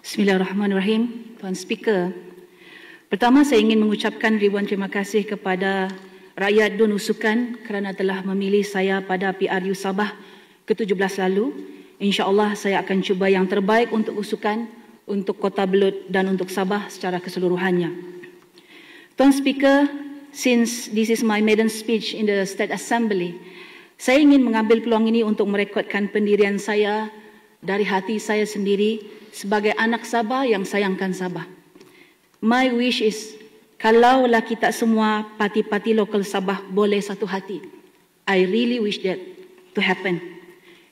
Bismillahirrahmanirrahim. Tuan Speaker, pertama saya ingin mengucapkan ribuan terima kasih kepada rakyat Dun Usukan kerana telah memilih saya pada PRU Sabah ke-17 lalu. InsyaAllah saya akan cuba yang terbaik untuk Usukan, untuk Kota Belud dan untuk Sabah secara keseluruhannya. Tuan Speaker, since this is my maiden speech in the State Assembly, saya ingin mengambil peluang ini untuk merekodkan pendirian saya dari hati saya sendiri sebagai anak Sabah yang sayangkan Sabah. My wish is, kalaulah kita semua parti-parti lokal Sabah boleh satu hati. I really wish that to happen.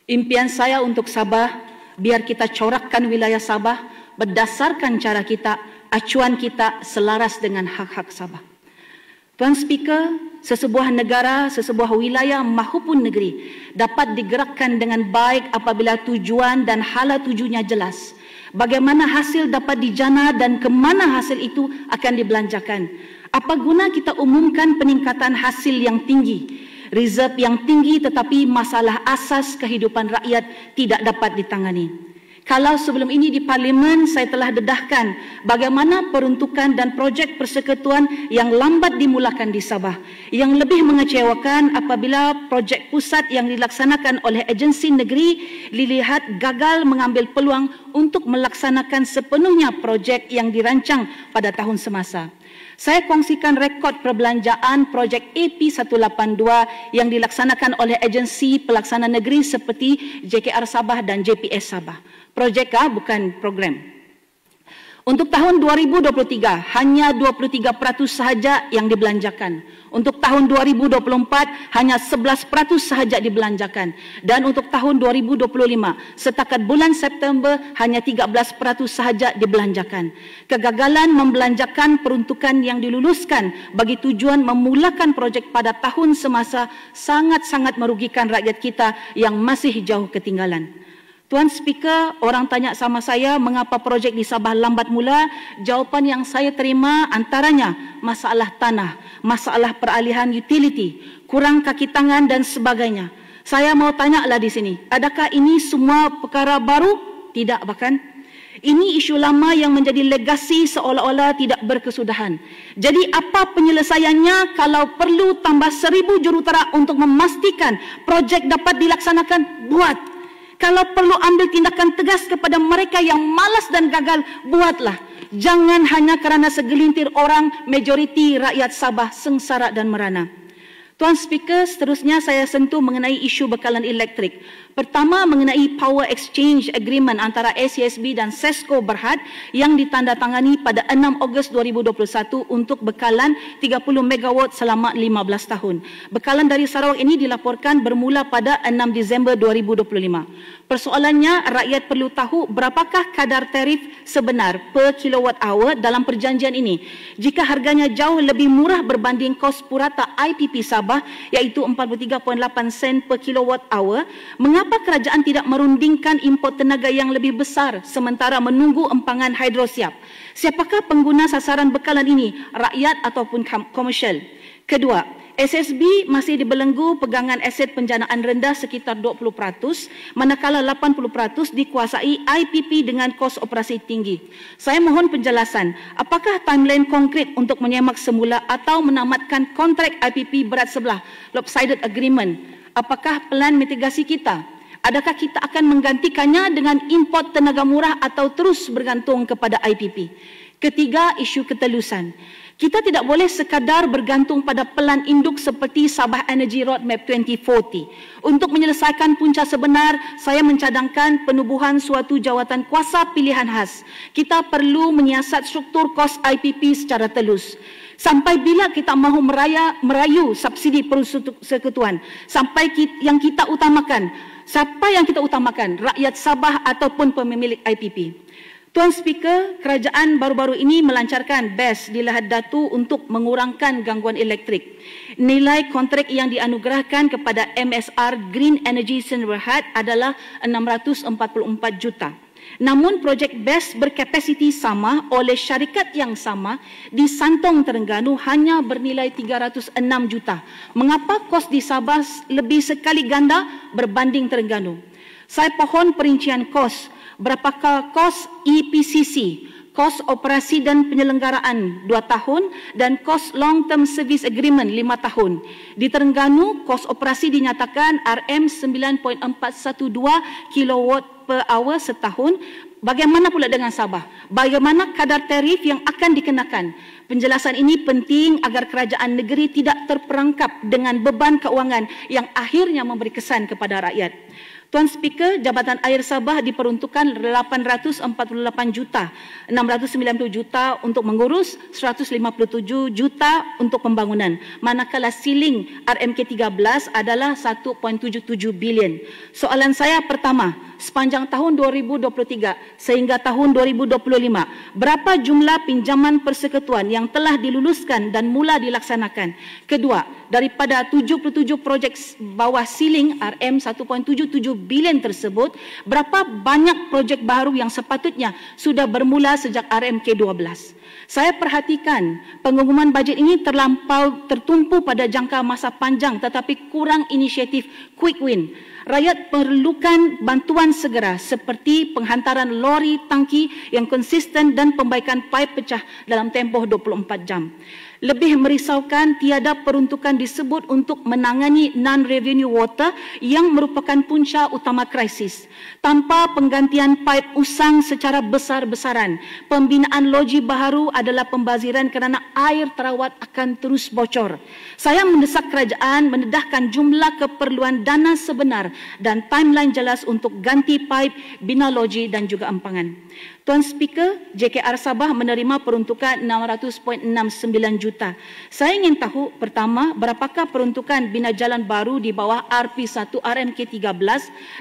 Impian saya untuk Sabah, biar kita corakkan wilayah Sabah berdasarkan cara kita, acuan kita selaras dengan hak-hak Sabah. Tuan Speaker, sesebuah negara, sesebuah wilayah mahupun negeri dapat digerakkan dengan baik apabila tujuan dan hala tujunya jelas. Bagaimana hasil dapat dijana dan ke mana hasil itu akan dibelanjakan. Apa guna kita umumkan peningkatan hasil yang tinggi, reserve yang tinggi tetapi masalah asas kehidupan rakyat tidak dapat ditangani. Kalau sebelum ini di Parlimen saya telah dedahkan bagaimana peruntukan dan projek persekutuan yang lambat dimulakan di Sabah. Yang lebih mengecewakan apabila projek pusat yang dilaksanakan oleh agensi negeri dilihat gagal mengambil peluang untuk melaksanakan sepenuhnya projek yang dirancang pada tahun semasa. Saya kongsikan rekod perbelanjaan projek AP182 yang dilaksanakan oleh agensi pelaksana negeri seperti JKR Sabah dan JPS Sabah. Projek bukan program. Untuk tahun 2023 hanya 23% sahaja yang dibelanjakan. Untuk tahun 2024 hanya 11% sahaja dibelanjakan. Dan untuk tahun 2025 setakat bulan September hanya 13% sahaja dibelanjakan. Kegagalan membelanjakan peruntukan yang diluluskan bagi tujuan memulakan projek pada tahun semasa sangat-sangat merugikan rakyat kita yang masih jauh ketinggalan. Tuan Speaker, orang tanya sama saya mengapa projek di Sabah lambat mula. Jawapan yang saya terima antaranya masalah tanah, masalah peralihan utility, kurang kaki tangan dan sebagainya. Saya mau tanyalah di sini, adakah ini semua perkara baru? Tidak bahkan. Ini isu lama yang menjadi legasi seolah-olah tidak berkesudahan. Jadi apa penyelesaiannya kalau perlu tambah 1000 jurutera untuk memastikan projek dapat dilaksanakan? Buat. Kalau perlu ambil tindakan tegas kepada mereka yang malas dan gagal, buatlah. Jangan hanya kerana segelintir orang, majoriti rakyat Sabah sengsara dan merana. Tuan Speaker, seterusnya saya sentuh mengenai isu bekalan elektrik. Pertama, mengenai Power Exchange Agreement antara ACSB dan SESCO Berhad yang ditandatangani pada 6 Ogos 2021 untuk bekalan 30 megawatt selama 15 tahun. Bekalan dari Sarawak ini dilaporkan bermula pada 6 Disember 2025. Persoalannya, rakyat perlu tahu berapakah kadar tarif sebenar per kilowatt hour dalam perjanjian ini. Jika harganya jauh lebih murah berbanding kos purata IPP Sabah, iaitu 43.8 sen per kilowatt hour, mengapa kerajaan tidak merundingkan import tenaga yang lebih besar sementara menunggu empangan hidro siap? Siapakah pengguna sasaran bekalan ini, rakyat ataupun komersial? Kedua, SSB masih dibelenggu pegangan aset penjanaan rendah sekitar 20%, manakala 80% dikuasai IPP dengan kos operasi tinggi. Saya mohon penjelasan, apakah timeline konkret untuk menyemak semula atau menamatkan kontrak IPP berat sebelah, lopsided agreement? Apakah pelan mitigasi kita? Adakah kita akan menggantikannya dengan import tenaga murah atau terus bergantung kepada IPP? Ketiga, isu ketelusan. Kita tidak boleh sekadar bergantung pada pelan induk seperti Sabah Energy Roadmap 2040. Untuk menyelesaikan punca sebenar, saya mencadangkan penubuhan suatu jawatan kuasa pilihan khas. Kita perlu menyiasat struktur kos IPP secara telus. Sampai bila kita mahu merayu subsidi persekutuan? Sampai yang kita utamakan, siapa yang kita utamakan? Rakyat Sabah ataupun pemilik IPP? Tuan Speaker, kerajaan baru-baru ini melancarkan BES di Lahad Datu untuk mengurangkan gangguan elektrik. Nilai kontrak yang dianugerahkan kepada MSR Green Energy Sdn Berhad adalah 644 juta. Namun projek BES berkapasiti sama oleh syarikat yang sama di Santong, Terengganu hanya bernilai 306 juta. Mengapa kos di Sabah lebih sekali ganda berbanding Terengganu? Saya pohon perincian kos. Berapakah kos EPCC, kos operasi dan penyelenggaraan 2 tahun dan kos long term service agreement 5 tahun. Di Terengganu, kos operasi dinyatakan RM9.412 kilowatt per hour setahun. Bagaimana pula dengan Sabah? Bagaimana kadar tarif yang akan dikenakan? Penjelasan ini penting agar kerajaan negeri tidak terperangkap dengan beban keuangan yang akhirnya memberi kesan kepada rakyat. Tuan Speaker, Jabatan Air Sabah diperuntukkan 848 juta, 690 juta untuk mengurus, 157 juta untuk pembangunan. Manakala siling RMK13 adalah 1.77 bilion. Soalan saya pertama, sepanjang tahun 2023 sehingga tahun 2025, berapa jumlah pinjaman persekutuan yang telah diluluskan dan mula dilaksanakan? Kedua, daripada 77 projek bawah siling RM 1.77 bilion tersebut, berapa banyak projek baru yang sepatutnya sudah bermula sejak RMK12? Saya perhatikan pengumuman bajet ini terlampau tertumpu pada jangka masa panjang tetapi kurang inisiatif quick win. Rakyat perlukan bantuan segera seperti penghantaran lori tangki yang konsisten dan pembaikan paip pecah dalam tempoh 24 jam. Lebih merisaukan, tiada peruntukan disebut untuk menangani non-revenue water yang merupakan punca utama krisis. Tanpa penggantian paip usang secara besar-besaran, pembinaan loji baharu adalah pembaziran kerana air terawat akan terus bocor. Saya mendesak kerajaan mendedahkan jumlah keperluan dana sebenar dan timeline jelas untuk ganti paip, bina loji dan juga empangan. Tuan Speaker, JKR Sabah menerima peruntukan 600.69 juta. Saya ingin tahu, pertama, berapakah peruntukan bina jalan baru di bawah RP1 RMK13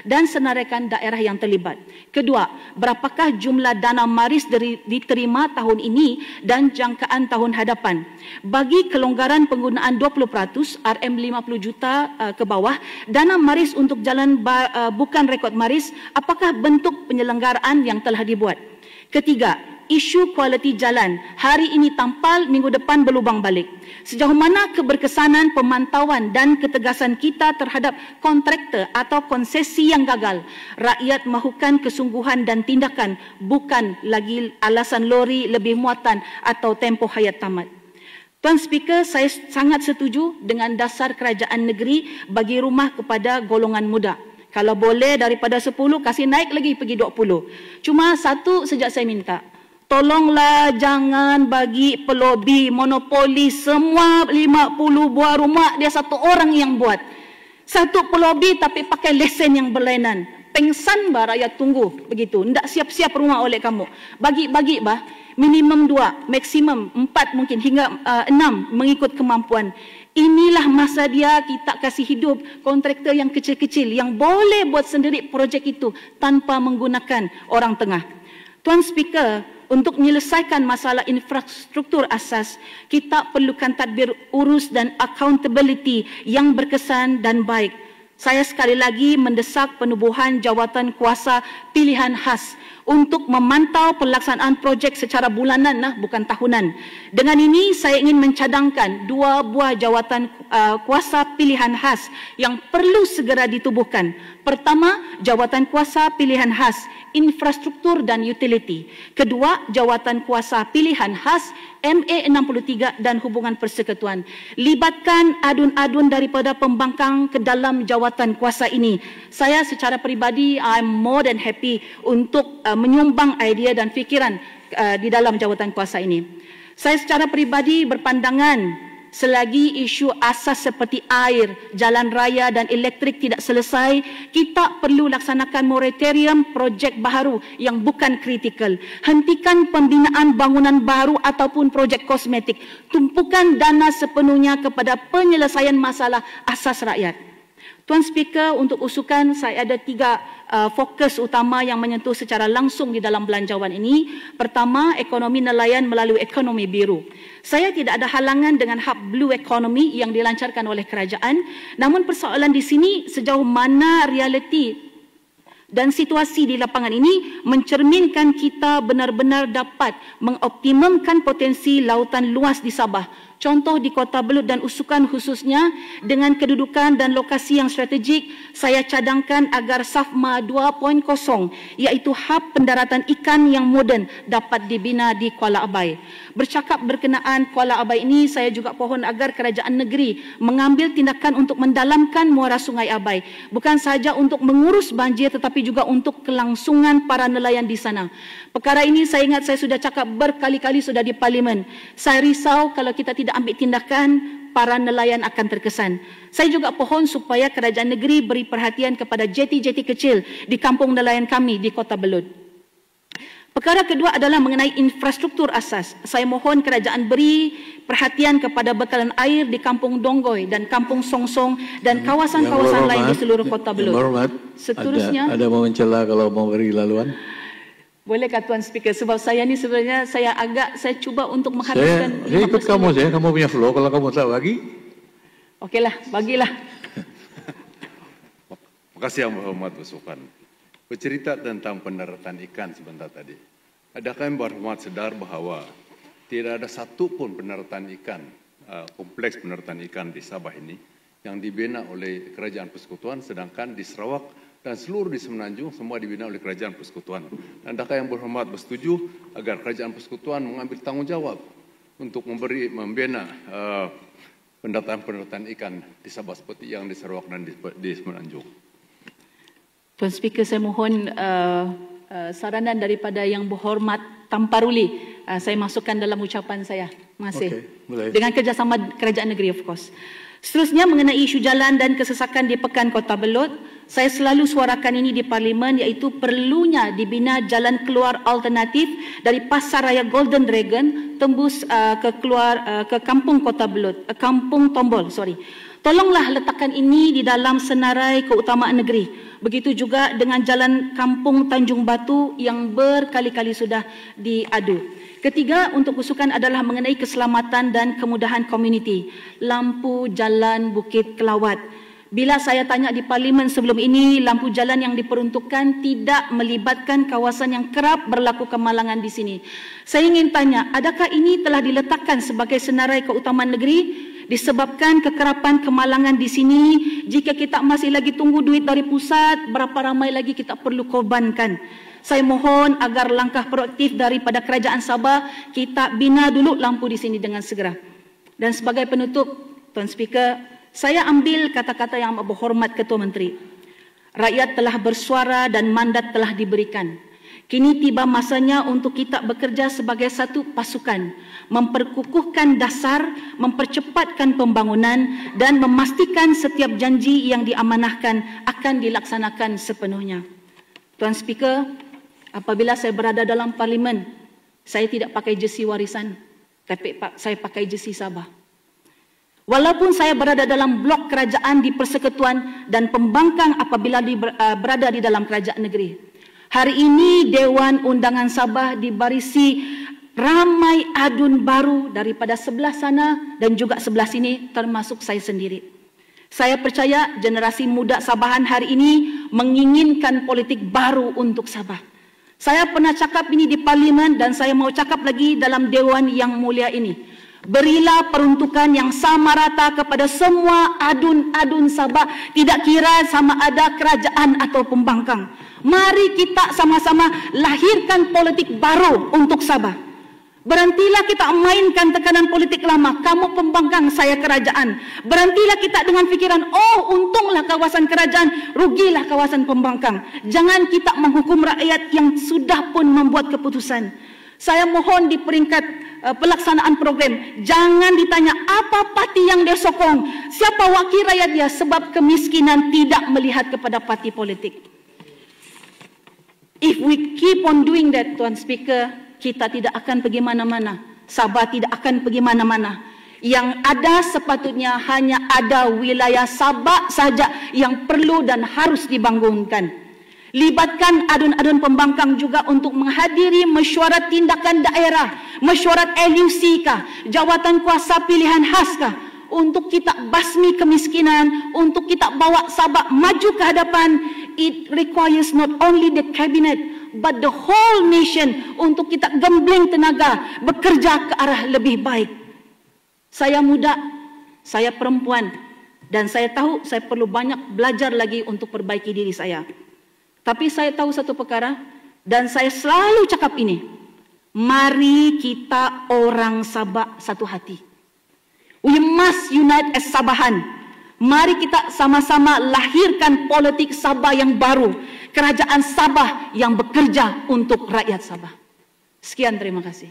dan senaraikan daerah yang terlibat. Kedua, berapakah jumlah dana maris diterima tahun ini dan jangkaan tahun hadapan. Bagi kelonggaran penggunaan 20% RM50 juta ke bawah, dana maris untuk jalan bukan rekod maris, apakah bentuk penyelenggaraan yang telah dibuat? Ketiga, isu kualiti jalan. Hari ini tampal, minggu depan berlubang balik. Sejauh mana keberkesanan pemantauan dan ketegasan kita terhadap kontraktor atau konsesi yang gagal? Rakyat mahukan kesungguhan dan tindakan, bukan lagi alasan lori lebih muatan atau tempoh hayat tamat. Tuan Speaker, saya sangat setuju dengan dasar kerajaan negeri bagi rumah kepada golongan muda. Kalau boleh daripada 10, kasih naik lagi pergi 20. Cuma satu sejak saya minta. Tolonglah jangan bagi pelobi, monopoli semua 50 buah rumah dia satu orang yang buat. Satu pelobi tapi pakai lesen yang berlainan. Pengsan bah rakyat tunggu begitu. Tidak siap-siap rumah oleh kamu. Bagi-bagi bah. Minimum 2, maksimum 4 mungkin hingga 6 mengikut kemampuan. Inilah masa dia kita kasih hidup kontraktor yang kecil-kecil yang boleh buat sendiri projek itu tanpa menggunakan orang tengah. Tuan Speaker, untuk menyelesaikan masalah infrastruktur asas, kita perlukan tadbir urus dan accountability yang berkesan dan baik. Saya sekali lagi mendesak penubuhan jawatan kuasa pilihan khas untuk memantau pelaksanaan projek secara bulanan, bukan tahunan. Dengan ini, saya ingin mencadangkan 2 buah jawatan kuasa pilihan khas yang perlu segera ditubuhkan. Pertama, jawatan kuasa pilihan khas infrastruktur dan utility. Kedua, jawatan kuasa pilihan khas MA63 dan hubungan persekutuan. Libatkan adun-adun daripada pembangkang ke dalam jawatan kuasa ini. Saya secara peribadi, I'm more than happy untuk menyumbang idea dan fikiran di dalam jawatan kuasa ini. Saya secara peribadi berpandangan selagi isu asas seperti air, jalan raya dan elektrik tidak selesai, kita perlu laksanakan moratorium projek baharu yang bukan kritikal. Hentikan pembinaan bangunan baru ataupun projek kosmetik. Tumpukan dana sepenuhnya kepada penyelesaian masalah asas rakyat. Tuan Speaker, untuk usukan saya ada 3 fokus utama yang menyentuh secara langsung di dalam belanjawan ini. Pertama, ekonomi nelayan melalui ekonomi biru. Saya tidak ada halangan dengan hub blue economy yang dilancarkan oleh kerajaan. Namun persoalan di sini sejauh mana realiti dan situasi di lapangan ini mencerminkan kita benar-benar dapat mengoptimumkan potensi lautan luas di Sabah Contoh di Kota Belud dan Usukan khususnya dengan kedudukan dan lokasi yang strategik, saya cadangkan agar SAFMA 2.0 iaitu hub pendaratan ikan yang moden dapat dibina di Kuala Abai. Bercakap berkenaan Kuala Abai ini, saya juga pohon agar kerajaan negeri mengambil tindakan untuk mendalamkan muara Sungai Abai. Bukan sahaja untuk mengurus banjir tetapi juga untuk kelangsungan para nelayan di sana. Perkara ini saya ingat saya sudah cakap berkali-kali sudah di Parlimen. Saya risau kalau kita tidak ambil tindakan, para nelayan akan terkesan. Saya juga pohon supaya kerajaan negeri beri perhatian kepada jeti-jeti kecil di kampung nelayan kami di Kota Belud. Perkara kedua adalah mengenai infrastruktur asas. Saya mohon kerajaan beri perhatian kepada bekalan air di Kampung Donggoy dan Kampung Songsong dan kawasan-kawasan lain di seluruh Kota Belud. Seterusnya, ada mau mencela kalau mau beri laluan? Bolehkah Tuan Speaker? Sebab saya ni sebenarnya saya cuba untuk menghabiskan. Saya ikut kamu, kamu punya flow. Kalau kamu tak bagi, okeylah, bagilah. Terima kasih Yang Berhormat Usukan. Bercerita tentang pendaratan ikan sebentar tadi. Adakah Yang Berhormat sedar bahawa tidak ada satu pun pendaratan ikan, kompleks pendaratan ikan di Sabah ini yang dibina oleh Kerajaan Persekutuan, sedangkan di Sarawak dan seluruh di Semenanjung semua dibina oleh Kerajaan Persekutuan. Dan adakah Yang Berhormat bersetuju agar Kerajaan Persekutuan mengambil tanggungjawab untuk membina pendaratan ikan di Sabah seperti yang di Sarawak dan di Semenanjung? Tuan Speaker, saya mohon saranan daripada Yang Berhormat Tamparuli. Saya masukkan dalam ucapan saya. Terima kasih. Boleh. Dengan kerjasama Kerajaan Negeri, of course. Seterusnya mengenai isu jalan dan kesesakan di Pekan Kota Belud, saya selalu suarakan ini di Parlimen iaitu perlunya dibina jalan keluar alternatif dari Pasaraya Golden Dragon tembus ke Kampung Kota Belud, Kampung Tombol, Tolonglah letakkan ini di dalam senarai keutamaan negeri. Begitu juga dengan jalan Kampung Tanjung Batu yang berkali-kali sudah diadu. Ketiga, untuk usukan adalah mengenai keselamatan dan kemudahan komuniti. Lampu jalan Bukit Kelawat. Bila saya tanya di Parlimen sebelum ini, lampu jalan yang diperuntukkan tidak melibatkan kawasan yang kerap berlaku kemalangan di sini. Saya ingin tanya, adakah ini telah diletakkan sebagai senarai keutamaan negeri? Disebabkan kekerapan kemalangan di sini, jika kita masih lagi tunggu duit dari pusat, berapa ramai lagi kita perlu korbankan? Saya mohon agar langkah proaktif daripada Kerajaan Sabah, kita bina dulu lampu di sini dengan segera. Dan sebagai penutup, Tuan Speaker, saya ambil kata-kata Yang Berhormat Ketua Menteri. Rakyat telah bersuara dan mandat telah diberikan. Kini tiba masanya untuk kita bekerja sebagai satu pasukan, memperkukuhkan dasar, mempercepatkan pembangunan dan memastikan setiap janji yang diamanahkan akan dilaksanakan sepenuhnya. Tuan Speaker, apabila saya berada dalam Parlimen, saya tidak pakai jersey warisan, tapi saya pakai jersey Sabah. Walaupun saya berada dalam blok kerajaan di Persekutuan dan pembangkang apabila berada di dalam kerajaan negeri. Hari ini Dewan Undangan Sabah dibarisi ramai adun baru daripada sebelah sana dan juga sebelah sini, termasuk saya sendiri. Saya percaya generasi muda Sabahan hari ini menginginkan politik baru untuk Sabah. Saya pernah cakap ini di Parlimen dan saya mau cakap lagi dalam Dewan yang mulia ini. Berilah peruntukan yang sama rata kepada semua adun-adun Sabah, tidak kira sama ada kerajaan atau pembangkang. Mari kita sama-sama lahirkan politik baru untuk Sabah. Berhentilah kita mainkan tekanan politik lama. Kamu pembangkang, saya kerajaan. Berhentilah kita dengan fikiran, oh untunglah kawasan kerajaan, rugilah kawasan pembangkang. Jangan kita menghukum rakyat yang sudah pun membuat keputusan. Saya mohon di peringkat pelaksanaan program, jangan ditanya apa parti yang dia sokong, siapa wakil rakyat dia, sebab kemiskinan tidak melihat kepada parti politik. If we keep on doing that, Tuan Speaker, kita tidak akan pergi mana-mana. Sabah tidak akan pergi mana-mana. Yang ada sepatutnya hanya ada wilayah Sabah saja yang perlu dan harus dibangunkan. Libatkan adun-adun pembangkang juga untuk menghadiri mesyuarat tindakan daerah, mesyuarat LUC kah, jawatan kuasa pilihan khas kah, untuk kita basmi kemiskinan, untuk kita bawa Sabah maju ke hadapan. It requires not only the cabinet but the whole nation untuk kita gembling tenaga bekerja ke arah lebih baik. Saya muda, saya perempuan, dan saya tahu saya perlu banyak belajar lagi untuk perbaiki diri saya. Tapi saya tahu satu perkara, dan saya selalu cakap ini, mari kita orang Sabah satu hati. We must unite as Sabahan. Mari kita sama-sama lahirkan politik Sabah yang baru, kerajaan Sabah yang bekerja untuk rakyat Sabah. Sekian, terima kasih.